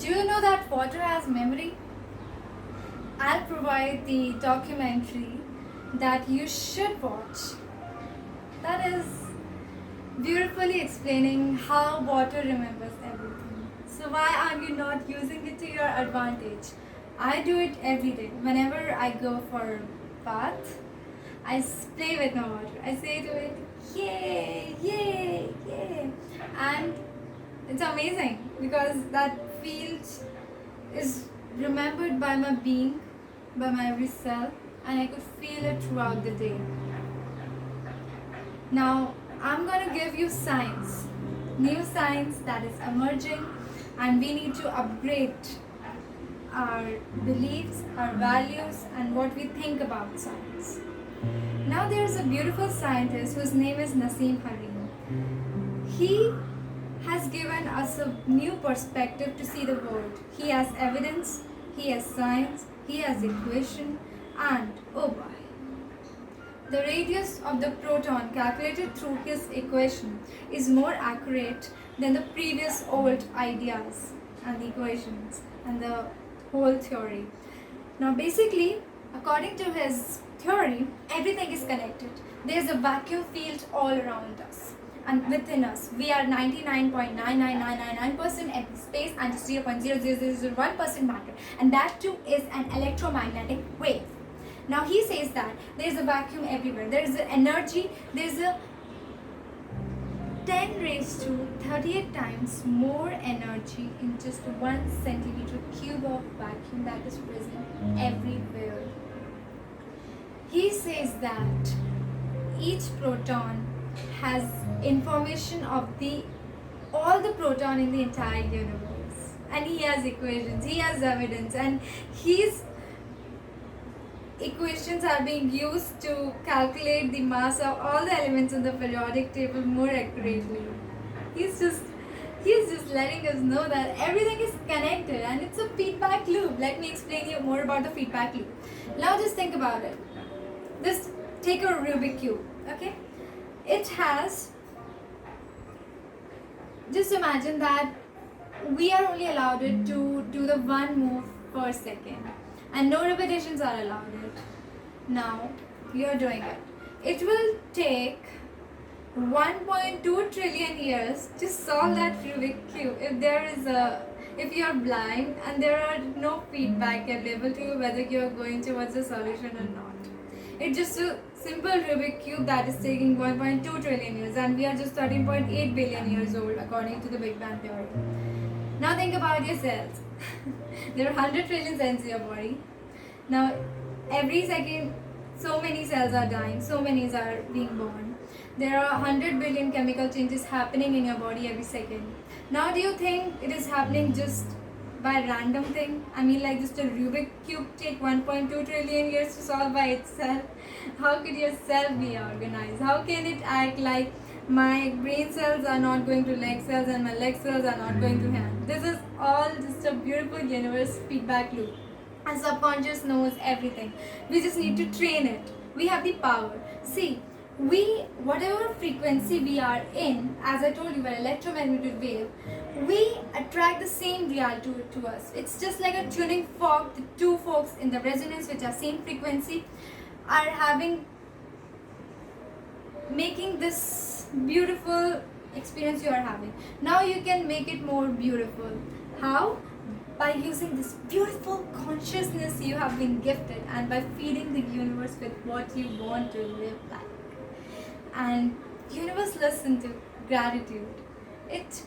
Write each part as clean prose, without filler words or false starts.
Do you know that water has memory? I'll provide the documentary that you should watch. That is beautifully explaining how water remembers everything. So why are you not using it to your advantage? I do it every day. Whenever I go for bath, I play with my water. I say to it, yay, yay, yay. And it's amazing because that field is remembered by my being, by my every cell, and I could feel it throughout the day. Now, I'm gonna give you science, new science that is emerging, and we need to upgrade our beliefs, our values, and what we think about science. Now, there's a beautiful scientist whose name is Nassim Harim. He has given us a new perspective to see the world. He has evidence, he has science, he has equation, and oh boy, the radius of the proton calculated through his equation is more accurate than the previous old ideas and the equations and the whole theory. Now, basically, according to his theory, everything is connected. There's a vacuum field all around us and within us. We are 99.99999% empty space and 0.00001% matter, and that too is an electromagnetic wave. Now he says that there is a vacuum everywhere. There is an energy. There is a 10 raised to 38 times more energy in just 1 centimeter cube of vacuum that is present everywhere. He says that each proton has information of all the proton in the entire universe, and he has equations, he has evidence, and his equations are being used to calculate the mass of all the elements in the periodic table more accurately. He's just letting us know that everything is connected and it's a feedback loop. Let me explain you more about the feedback loop. Now just think about it. Just take a Rubik cube, okay? It has, just imagine that we are only allowed it to do the one move per second and no repetitions are allowed it. Now you're doing it. It will take 1.2 trillion years to solve that Rubik cube if you're blind and there are no feedback available to you whether you're going towards the solution or not. It's just a simple Rubik cube that is taking 1.2 trillion years, and we are just 13.8 billion years old according to the Big Bang theory. Now think about your cells. There are 100 trillion cells in your body. Now every second so many cells are dying, so many are being born. There are 100 billion chemical changes happening in your body every second. Now do you think it is happening just by random thing? I mean, like, just a Rubik cube take 1.2 trillion years to solve by itself? How could your cell be organized? How can it act like my brain cells are not going to leg cells and my leg cells are not going to hand? This is all just a beautiful universe feedback loop. And subconscious knows everything. We just need to train it. We have the power. See, whatever frequency we are in, as I told you, we're electromagnetic wave, we attract the same reality to us. It's just like a tuning fork. The two forks in the resonance, which are same frequency, are making this beautiful experience you are having. Now you can make it more beautiful. How? By using this beautiful consciousness you have been gifted, and by feeding the universe with what you want to live like. And universe listen to gratitude. It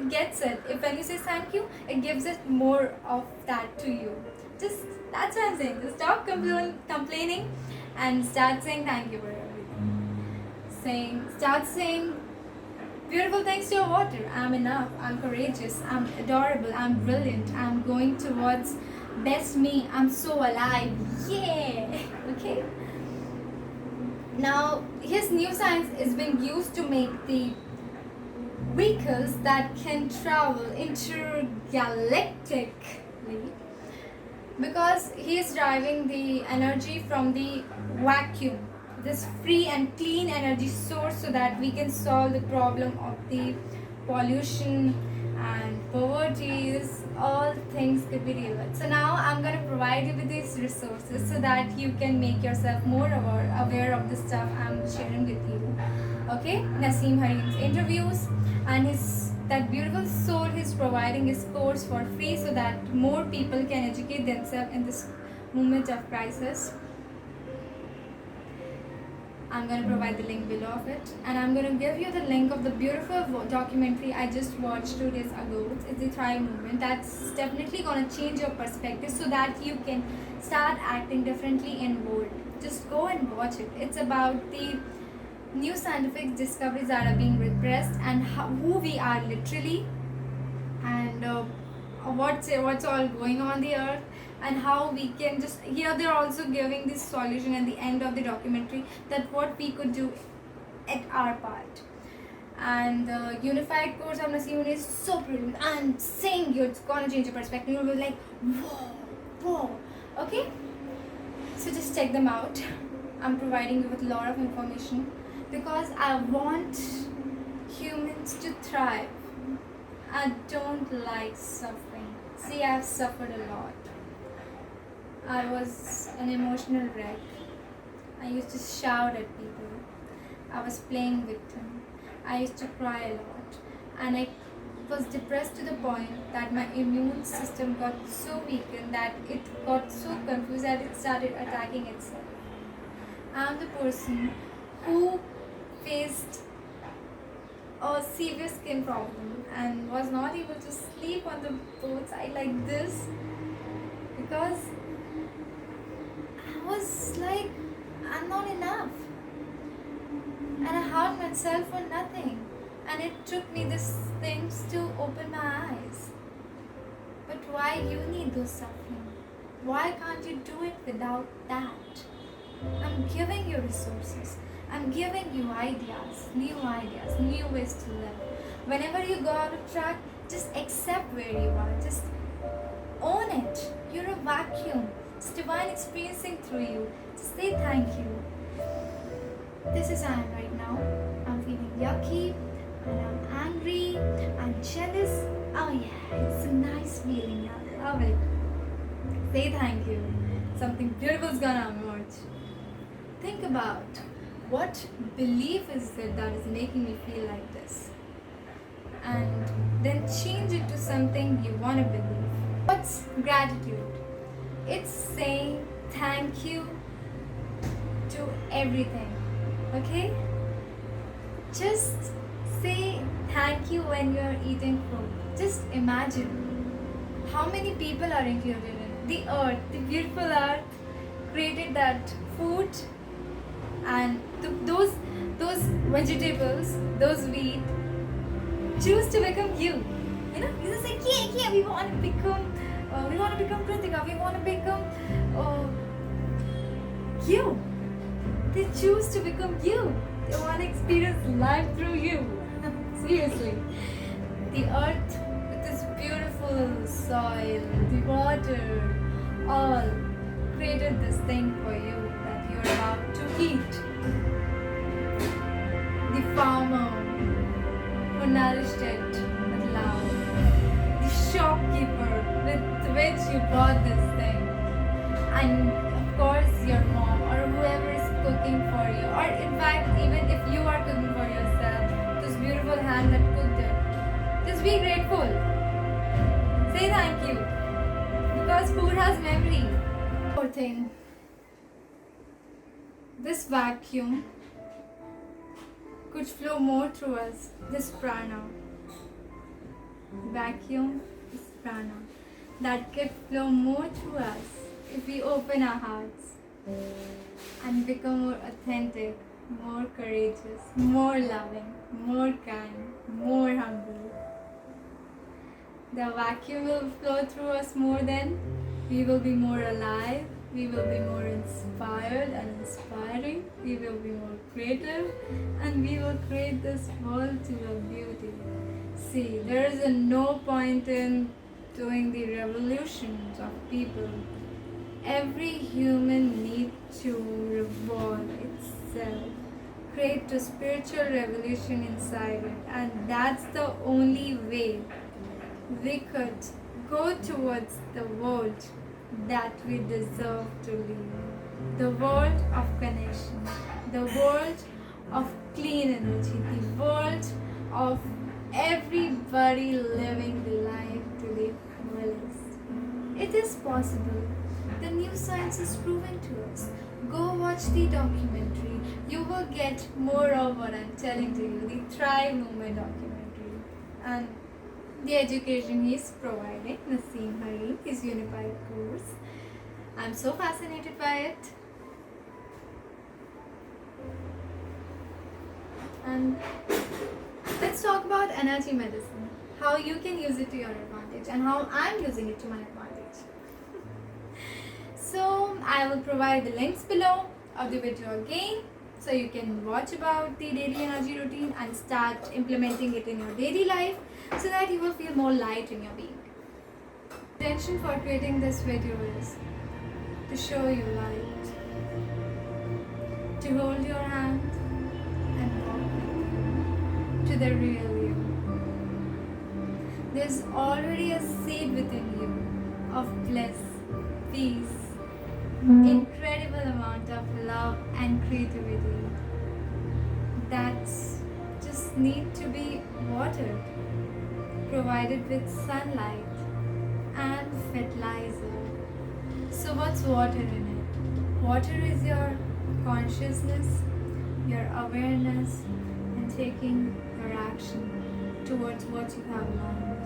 gets it. If when you say thank you, it gives it more of that to you. Just that's what I'm saying. Just stop complaining and start saying thank you for everything. Start saying beautiful things to your water. I'm enough. I'm courageous. I'm adorable. I'm brilliant. I'm going towards best me. I'm so alive. Yeah. Okay. Now, his new science is being used to make the vehicles that can travel intergalactically, because he is driving the energy from the vacuum, this free and clean energy source, so that we can solve the problem of the pollution and poverty all things could be delivered. So now I'm gonna provide you with these resources so that you can make yourself more aware of the stuff I'm sharing with you. Okay, Naseem Harim's interviews and his that beautiful soul he's providing his course for free so that more people can educate themselves in this moment of crisis. I'm going to provide the link below of it, and I'm going to give you the link of the beautiful documentary I just watched 2 days ago. It's the Thrive Movement. That's definitely going to change your perspective so that you can start acting differently in world. Just go and watch it. It's about the new scientific discoveries that are being repressed and who we are literally, and what's all going on the earth, and how we can just here they're also giving this solution at the end of the documentary that what we could do at our part. And the unified course of Naseem is so brilliant. I'm saying you, it's gonna change your perspective. You'll be like, whoa. Okay, so just check them out. I'm providing you with a lot of information because I want humans to thrive. I don't like suffering. See, I've suffered a lot. I was an emotional wreck. I used to shout at people. I was playing victim. I used to cry a lot. And I was depressed to the point that my immune system got so weakened that it got so confused that it started attacking itself. I'm the person who faced a severe skin problem and was not able to sleep on the both side like this because I was like, I'm not enough, and I harmed myself for nothing, and it took me these things to open my eyes. But why you need those suffering? Why can't you do it without that? I'm giving you resources. I'm giving you ideas, new ways to live. Whenever you go out of track, just accept where you are. Just own it. You're a vacuum. It's divine experiencing through you. Just say thank you. This is I am right now. I'm feeling yucky and I'm angry. I'm jealous. Oh yeah, it's a nice feeling. I love it. Say thank you. Something beautiful is gonna emerge. Think about what belief is it that is making me feel like this, and then change it to something you want to believe. What's gratitude? It's saying thank you to everything. Okay, just say thank you when you're eating food. Just imagine how many people are included in the earth. The beautiful earth created that food, and those vegetables, those wheat, choose to become you. You know, you just say, yeah, we want to become Kritika, we want to become you. They choose to become you. They want to experience life through you. Seriously, the earth with this beautiful soil, the water, all created this thing for you that you're about to eat. The farmer who nourished it with love. The shopkeeper with which you bought this thing. And of course your mom or whoever is cooking for you. Or in fact, even if you are cooking for yourself, this beautiful hand that cooked it. Just be grateful. Say thank you. Because food has memory. Poor thing. This vacuum could flow more through us. This prana. Vacuum is prana. That could flow more through us if we open our hearts and become more authentic, more courageous, more loving, more kind, more humble. The vacuum will flow through us more, then we will be more alive, we will be more inspired and inspiring, we will be more creative, and we will create this world to your beauty. See, there is no point in doing the revolutions of people. Every human needs to revolve itself, create a spiritual revolution inside it, and that's the only way we could go towards the world that we deserve to live. The world of connection, the world of clean energy, the world of everybody living the life to the fullest. It is possible. The new science is proven to us. Go watch the documentary. You will get more of what I'm telling to you, the Thrive Movement documentary. And the education he's providing, Naseem Harim, his unified course. I'm so fascinated by it. And let's talk about energy medicine, how you can use it to your advantage and how I'm using it to my advantage. So I will provide the links below of the video again, so you can watch about the daily energy routine and start implementing it in your daily life so that you will feel more light in your being. The intention for creating this video is to show you light, to hold your hand and walk with you to the real you. There's already a seed within you of bliss, peace, incredible amount of love and creativity that's just need to be watered, provided with sunlight and fertilizer. So what's water in it? Water is your consciousness, your awareness, and taking your action towards what you have learned.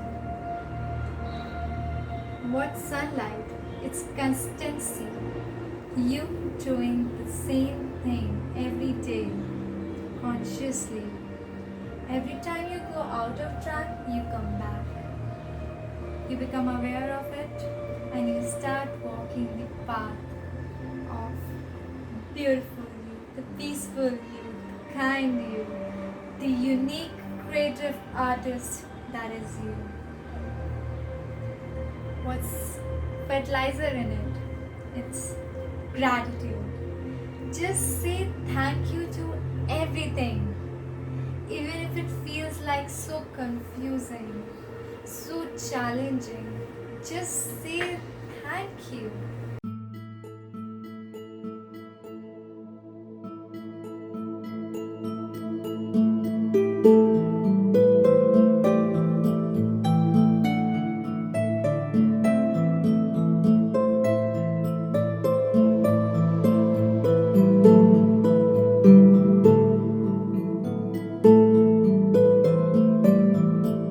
What's sunlight? It's constancy. You doing the same thing every day, consciously. Every time you go out of track, you come back. You become aware of it and you start walking the path of beautiful you, the peaceful you, the kind you, the unique creative artist that is you. What's fertilizer in it? It's gratitude. Just say thank you to everything, even if it feels like so confusing, so challenging. Just say thank you.